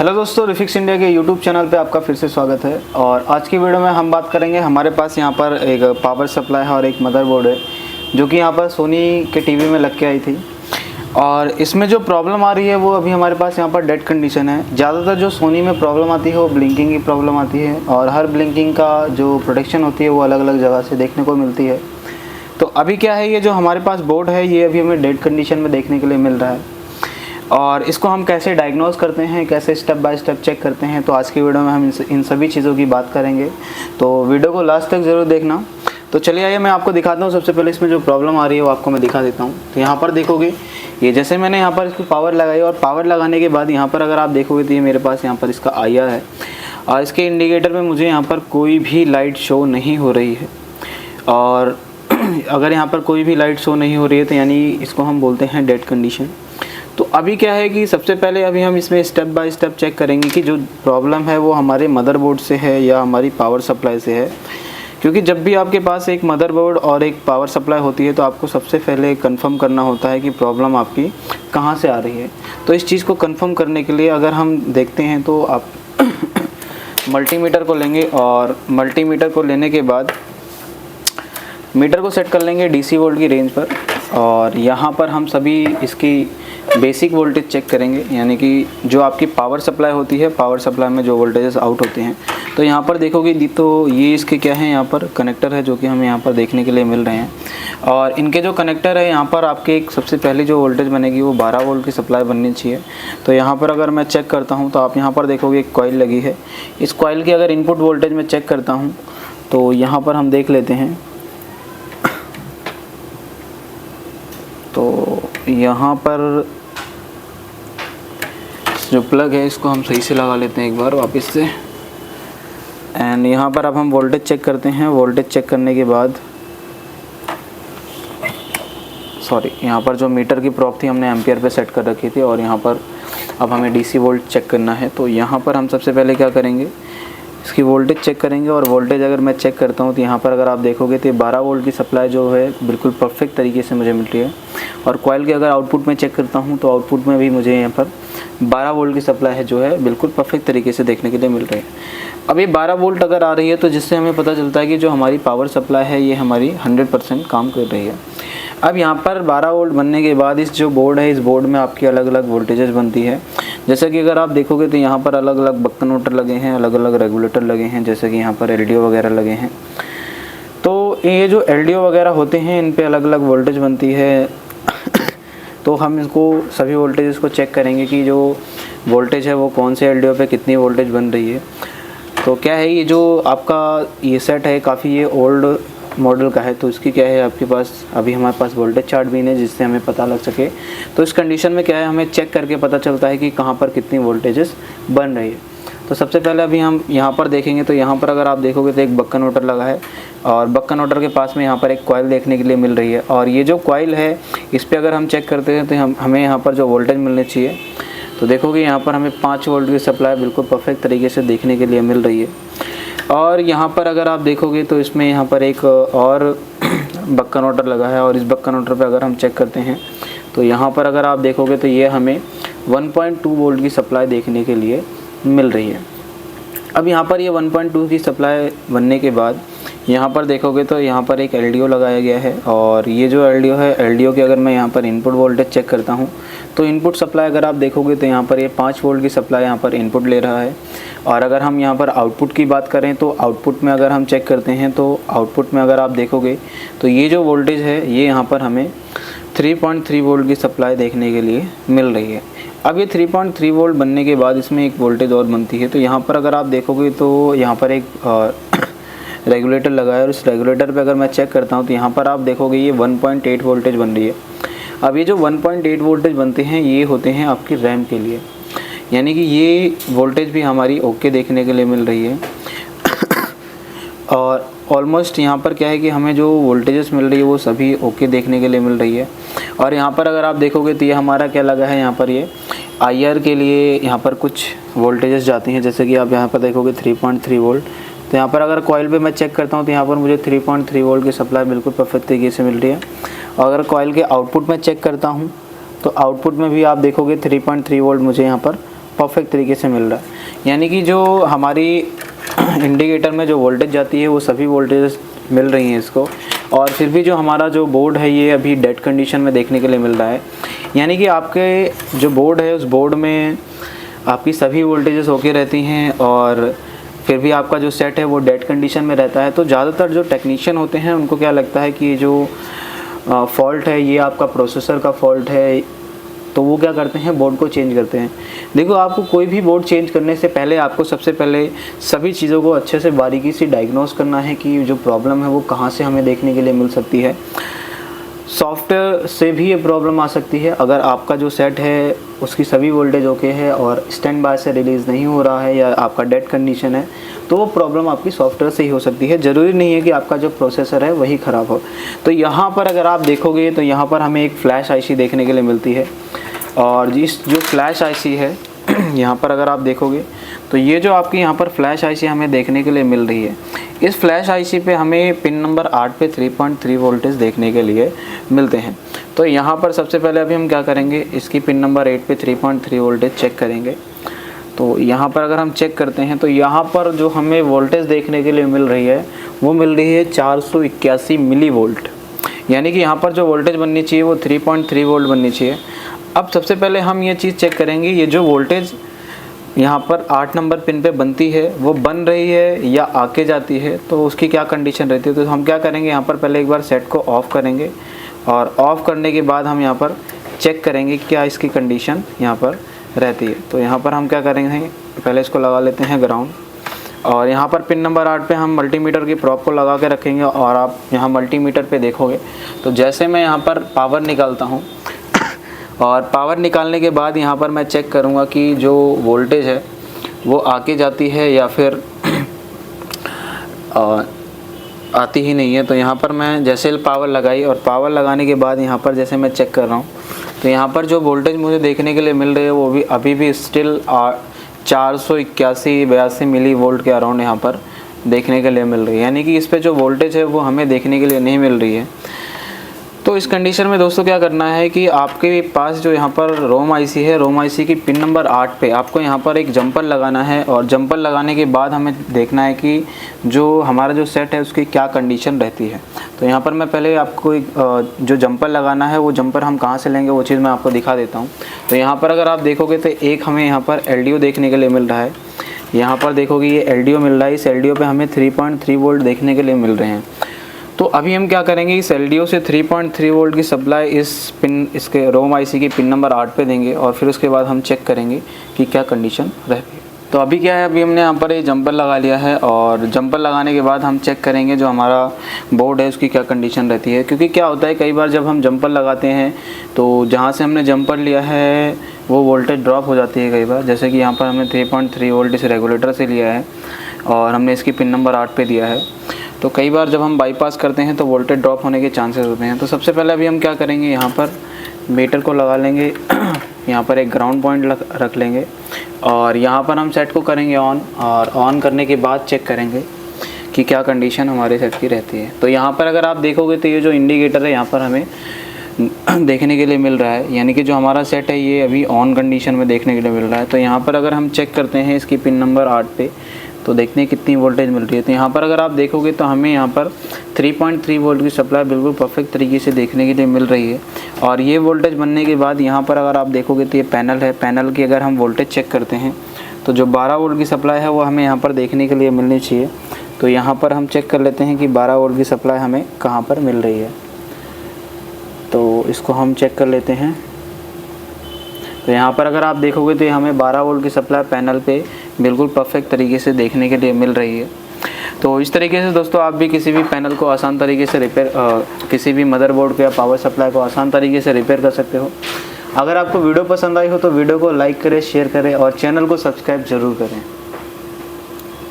Hello दोस्तों, refix India के YouTube channel पे आपका फिर से स्वागत है। और आज की वीडियो में हम बात करेंगे, हमारे पास यहाँ पर एक पावर सप्लाई है और एक मदरबोर्ड है जो कि यहाँ पर सोनी के टीवी में लग के आई थी। और इसमें जो प्रॉब्लम आ रही है वो अभी हमारे पास यहाँ पर डेड कंडीशन है। ज़्यादातर जो सोनी में प्रॉब्लम आती है वो ब्लिंकिंग की प्रॉब्लम आती है और हर ब्लिंकिंग का जो प्रोटेक्शन होती है वो अलग अलग जगह से देखने को मिलती है। तो अभी क्या है, ये जो हमारे पास बोर्ड है ये अभी हमें डेड कंडीशन में देखने के लिए मिल रहा है। और इसको हम कैसे डायग्नोज करते हैं, कैसे स्टेप बाय स्टेप चेक करते हैं, तो आज की वीडियो में हम इन सभी चीज़ों की बात करेंगे। तो वीडियो को लास्ट तक ज़रूर देखना। तो चलिए आइए मैं आपको दिखाता हूँ। सबसे पहले इसमें जो प्रॉब्लम आ रही है वो आपको मैं दिखा देता हूँ। तो यहाँ पर देखोगे, ये जैसे मैंने यहाँ पर इसको पावर लगाई और पावर लगाने के बाद यहाँ पर अगर आप देखोगे तो ये मेरे पास यहाँ पर इसका IR है और इसके इंडिकेटर में मुझे यहाँ पर कोई भी लाइट शो नहीं हो रही है। और अगर यहाँ पर कोई भी लाइट शो नहीं हो रही है तो यानी इसको हम बोलते हैं डेड कंडीशन। तो अभी क्या है कि सबसे पहले अभी हम इसमें स्टेप बाय स्टेप चेक करेंगे कि जो प्रॉब्लम है वो हमारे मदरबोर्ड से है या हमारी पावर सप्लाई से है। क्योंकि जब भी आपके पास एक मदरबोर्ड और एक पावर सप्लाई होती है तो आपको सबसे पहले कंफर्म करना होता है कि प्रॉब्लम आपकी कहाँ से आ रही है। तो इस चीज़ को कंफर्म करने के लिए अगर हम देखते हैं तो आप मल्टीमीटर को लेंगे और मल्टीमीटर को लेने के बाद मीटर को सेट कर लेंगे DC वोल्ट की रेंज पर। और यहाँ पर हम सभी इसकी बेसिक वोल्टेज चेक करेंगे, यानी कि जो आपकी पावर सप्लाई होती है, पावर सप्लाई में जो वोल्टेजेस आउट होते हैं। तो यहाँ पर देखोगे तो ये इसके क्या है, यहाँ पर कनेक्टर है जो कि हमें यहाँ पर देखने के लिए मिल रहे हैं। और इनके जो कनेक्टर है यहाँ पर आपके एक सबसे पहले जो वोल्टेज बनेगी वो 12 वोल्ट की सप्लाई बननी चाहिए। तो यहाँ पर अगर मैं चेक करता हूँ तो आप यहाँ पर देखोगे एक कॉइल लगी है। इस कॉइल की अगर इनपुट वोल्टेज में चेक करता हूँ तो यहाँ पर हम देख लेते हैं। तो यहाँ पर जो प्लग है इसको हम सही से लगा लेते हैं एक बार वापस से। एंड यहाँ पर अब हम वोल्टेज चेक करते हैं। वोल्टेज चेक करने के बाद यहाँ पर जो मीटर की प्रोब थी हमने एम्पियर पे सेट कर रखी थी और यहाँ पर अब हमें DC वोल्ट चेक करना है। तो यहाँ पर हम सबसे पहले क्या करेंगे, इसकी वोल्टेज चेक करेंगे। और वोल्टेज अगर मैं चेक करता हूँ तो यहाँ पर अगर आप देखोगे तो 12 वोल्ट की सप्लाई जो है बिल्कुल परफेक्ट तरीके से मुझे मिल रही है। और कॉइल के अगर आउटपुट में चेक करता हूँ तो आउटपुट में भी मुझे यहाँ पर 12 वोल्ट की सप्लाई है जो है बिल्कुल परफेक्ट तरीके से देखने के लिए मिल रही है। अब ये 12 वोल्ट अगर आ रही है तो जिससे हमें पता चलता है कि जो हमारी पावर सप्लाई है ये हमारी 100% काम कर रही है। अब यहाँ पर 12 वोल्ट बनने के बाद इस जो बोर्ड है, इस बोर्ड में आपकी अलग अलग वोल्टेजेस बनती है। जैसे कि अगर आप देखोगे तो यहाँ पर अलग अलग बक कन्वर्टर लगे हैं, अलग अलग रेगुलेटर लगे हैं, जैसे कि यहाँ पर LDO वगैरह लगे हैं। तो ये जो LDO वगैरह होते हैं इन पे अलग अलग वोल्टेज बनती है। तो हम इसको सभी वोल्टेजेस को चेक करेंगे कि जो वोल्टेज है वो कौन से LDO पे कितनी वोल्टेज बन रही है। तो क्या है, ये जो आपका ये सेट है काफ़ी ये ओल्ड मॉडल का है। तो इसकी क्या है, आपके पास अभी हमारे पास वोल्टेज चार्ट भी नहीं है जिससे हमें पता लग सके। तो इस कंडीशन में क्या है, हमें चेक करके पता चलता है कि कहाँ पर कितनी वोल्टेजेस बन रही है। तो सबसे पहले अभी हम यहाँ पर देखेंगे। तो यहाँ पर अगर आप देखोगे तो एक बक कन्वर्टर लगा है और बक कन्वर्टर के पास में यहाँ पर एक कॉइल देखने के लिए मिल रही है। और ये जो कॉइल है इस पर अगर हम चेक करते हैं तो हमें यहाँ पर जो वोल्टेज मिलनी चाहिए, तो देखोगे यहाँ पर हमें 5 वोल्ट की सप्लाई बिल्कुल परफेक्ट तरीके से देखने के लिए मिल रही है। और यहाँ पर अगर आप देखोगे तो इसमें यहाँ पर एक और बक कन्वर्टर लगा है और इस बक कन्वर्टर पे अगर हम चेक करते हैं तो यहाँ पर अगर आप देखोगे तो ये हमें 1.2 वोल्ट की सप्लाई देखने के लिए मिल रही है। अब यहाँ पर ये 1.2 की सप्लाई बनने के बाद यहाँ पर देखोगे तो यहाँ पर एक LDO लगाया गया है। और ये जो LDO है, LDO की अगर मैं यहाँ पर इनपुट वोल्टेज चेक करता हूँ तो इनपुट सप्लाई अगर आप देखोगे तो यहाँ पर ये 5 वोल्ट की सप्लाई यहाँ पर इनपुट ले रहा है। और अगर हम यहाँ पर आउटपुट की बात करें तो आउटपुट में अगर हम चेक करते हैं तो आउटपुट में अगर आप देखोगे तो ये जो वोल्टेज है ये यहाँ पर हमें 3.3 वोल्ट की सप्लाई देखने के लिए मिल रही है। अब ये 3.3 वोल्ट बनने के बाद इसमें एक वोल्टेज और बनती है। तो यहाँ पर अगर आप देखोगे तो यहाँ पर एक रेगुलेटर लगा है और इस रेगुलेटर पे अगर मैं चेक करता हूँ तो यहाँ पर आप देखोगे ये 1.8 वोल्टेज बन रही है। अब ये जो 1.8 वोल्टेज बनते हैं ये होते हैं आपकी रैम के लिए, यानी कि ये वोल्टेज भी हमारी ओके देखने के लिए मिल रही है। और ऑलमोस्ट यहाँ पर क्या है कि हमें जो वोल्टेजेस मिल रही है वो सभी ओके देखने के लिए मिल रही है। और यहाँ पर अगर आप देखोगे तो ये हमारा क्या लगा है, यहाँ पर ये IR के लिए यहाँ पर कुछ वोल्टेजेस जाती हैं। जैसे कि आप यहाँ पर देखोगे 3.3 वोल्ट। तो यहाँ पर अगर कॉइल पे मैं चेक करता हूँ तो यहाँ पर मुझे 3.3 वोल्ट की सप्लाई बिल्कुल परफेक्ट तरीके से मिल रही है। और अगर कॉइल के आउटपुट में चेक करता हूँ तो आउटपुट में भी आप देखोगे 3.3 वोल्ट मुझे यहाँ पर परफेक्ट तरीके से मिल रहा है, यानी कि जो हमारी इंडिकेटर में जो वोल्टेज जाती है वो सभी वोल्टेज मिल रही हैं इसको। और फिर भी जो हमारा जो बोर्ड है ये अभी डेड कंडीशन में देखने के लिए मिल रहा है, यानी कि आपके जो बोर्ड है उस बोर्ड में आपकी सभी वोल्टेजेस ओके रहती हैं और फिर भी आपका जो सेट है वो डेड कंडीशन में रहता है। तो ज़्यादातर जो टेक्नीशियन होते हैं उनको क्या लगता है कि ये जो फॉल्ट है ये आपका प्रोसेसर का फॉल्ट है, तो वो क्या करते हैं बोर्ड को चेंज करते हैं। देखो, आपको कोई भी बोर्ड चेंज करने से पहले आपको सबसे पहले सभी चीज़ों को अच्छे से बारीकी से डायग्नोस करना है कि जो प्रॉब्लम है वो कहाँ से हमें देखने के लिए मिल सकती है। सॉफ्टवेयर से भी ये प्रॉब्लम आ सकती है। अगर आपका जो सेट है उसकी सभी वोल्टेज ओके है और स्टैंड बाय से रिलीज़ नहीं हो रहा है या आपका डेड कंडीशन है, तो वो प्रॉब्लम आपकी सॉफ्टवेयर से ही हो सकती है। ज़रूरी नहीं है कि आपका जो प्रोसेसर है वही ख़राब हो। तो यहाँ पर अगर आप देखोगे तो यहाँ पर हमें एक फ्लैश आईसी देखने के लिए मिलती है, और इस जो फ्लैश आईसी है यहाँ पर अगर आप देखोगे तो ये जो आपकी यहाँ पर फ्लैश आईसी हमें देखने के लिए मिल रही है, इस फ्लैश आईसी पे हमें पिन नंबर 8 पे 3.3 वोल्टेज देखने के लिए मिलते हैं। तो यहाँ पर सबसे पहले अभी हम क्या करेंगे, इसकी पिन नंबर 8 पे 3.3 वोल्टेज चेक करेंगे। तो यहाँ पर अगर हम चेक करते हैं तो यहाँ पर जो हमें वोल्टेज देखने के लिए मिल रही है वो मिल रही है 481 मिली वोल्ट, यानी कि यहाँ पर जो वोल्टेज बननी चाहिए वो 3.3 वोल्ट बननी चाहिए। अब सबसे पहले हम ये चीज़ चेक करेंगे, ये जो वोल्टेज यहाँ पर 8 नंबर पिन पे बनती है वो बन रही है या आके जाती है, तो उसकी क्या कंडीशन रहती है। तो हम क्या करेंगे, यहाँ पर पहले एक बार सेट को ऑफ़ करेंगे और ऑफ़ करने के बाद हम यहाँ पर चेक करेंगे क्या इसकी कंडीशन यहाँ पर रहती है। तो यहाँ पर हम क्या करेंगे, पहले इसको लगा लेते हैं ग्राउंड, और यहाँ पर पिन नंबर 8 पे हम मल्टीमीटर की प्रॉप को लगा के रखेंगे। और आप यहाँ मल्टीमीटर पे देखोगे तो जैसे मैं यहाँ पर पावर निकालता हूँ और पावर निकालने के बाद यहाँ पर मैं चेक करूँगा कि जो वोल्टेज है वो आके जाती है या फिर आती ही नहीं है। तो यहाँ पर मैं जैसे पावर लगाई और पावर लगाने के बाद यहाँ पर जैसे मैं चेक कर रहा हूँ तो यहाँ पर जो वोल्टेज मुझे देखने के लिए मिल रही है वो भी अभी भी स्टिल 481-82 मिली वोल्ट के अराउंड यहाँ पर देखने के लिए मिल रही है, यानी कि इस पर जो वोल्टेज है वो हमें देखने के लिए नहीं मिल रही है। तो इस कंडीशन में दोस्तों क्या करना है कि आपके पास जो यहाँ पर रोम आईसी है, रोम आईसी की पिन नंबर 8 पे आपको यहाँ पर एक जंपर लगाना है, और जंपर लगाने के बाद हमें देखना है कि जो हमारा जो सेट है उसकी क्या कंडीशन रहती है। तो यहाँ पर मैं पहले आपको जो जंपर लगाना है वो जंपर हम कहाँ से लेंगे वो चीज़ मैं आपको दिखा देता हूँ। तो यहाँ पर अगर आप देखोगे तो एक हमें यहाँ पर LDO देखने के लिए मिल रहा है, यहाँ पर देखोगे ये LDO मिल रहा है, इस LDO पे हमें 3.3 वोल्ट देखने के लिए मिल रहे हैं। तो अभी हम क्या करेंगे, इस LDO से 3.3 वोल्ट की सप्लाई इसके रोम आईसी की पिन नंबर 8 पे देंगे और फिर उसके बाद हम चेक करेंगे कि क्या कंडीशन रहती है। तो अभी क्या है, अभी हमने यहाँ पर ये जंपर लगा लिया है और जंपर लगाने के बाद हम चेक करेंगे जो हमारा बोर्ड है उसकी क्या कंडीशन रहती है। क्योंकि क्या होता है कई बार जब हम जंपर लगाते हैं तो जहाँ से हमने जंपर लिया है वो वोल्टेज ड्रॉप हो जाती है कई बार। जैसे कि यहाँ पर हमने 3.3 वोल्ट इस रेगुलेटर से लिया है और हमने इसकी पिन नंबर 8 पे दिया है, तो कई बार जब हम बाईपास करते हैं तो वोल्टेज ड्रॉप होने के चांसेस होते हैं। तो सबसे पहले अभी हम क्या करेंगे, यहाँ पर मीटर को लगा लेंगे, यहाँ पर एक ग्राउंड पॉइंट रख लेंगे और यहाँ पर हम सेट को करेंगे ऑन, और ऑन करने के बाद चेक करेंगे कि क्या कंडीशन हमारे सेट की रहती है। तो यहाँ पर अगर आप देखोगे तो ये जो इंडिकेटर है यहाँ पर हमें देखने के लिए मिल रहा है, यानी कि जो हमारा सेट है ये अभी ऑन कंडीशन में देखने के लिए मिल रहा है। तो यहाँ पर अगर हम चेक करते हैं इसकी पिन नंबर 8 पे तो देखते हैं कितनी वोल्टेज मिल रही है। तो यहाँ पर अगर आप देखोगे तो हमें यहाँ पर 3.3 वोल्ट की सप्लाई बिल्कुल परफेक्ट तरीके से देखने के लिए मिल रही है। और ये वोल्टेज बनने के बाद यहाँ पर अगर आप देखोगे तो ये पैनल है, पैनल की अगर हम वोल्टेज चेक करते हैं तो जो 12 वोल्ट की सप्लाई है वो हमें यहाँ पर देखने के लिए मिलनी चाहिए। तो यहाँ पर हम चेक कर लेते हैं कि 12 वोल्ट की सप्लाई हमें कहाँ पर मिल रही है। तो इसको हम चेक कर लेते हैं। तो यहाँ पर अगर आप देखोगे तो हमें 12 वोल्ट की सप्लाई पैनल पे बिल्कुल परफेक्ट तरीके से देखने के लिए मिल रही है। तो इस तरीके से दोस्तों आप भी किसी भी पैनल को आसान तरीके से किसी भी मदरबोर्ड को या पावर सप्लाई को आसान तरीके से रिपेयर कर सकते हो। अगर आपको वीडियो पसंद आई हो तो वीडियो को लाइक करें, शेयर करें और चैनल को सब्सक्राइब ज़रूर करें।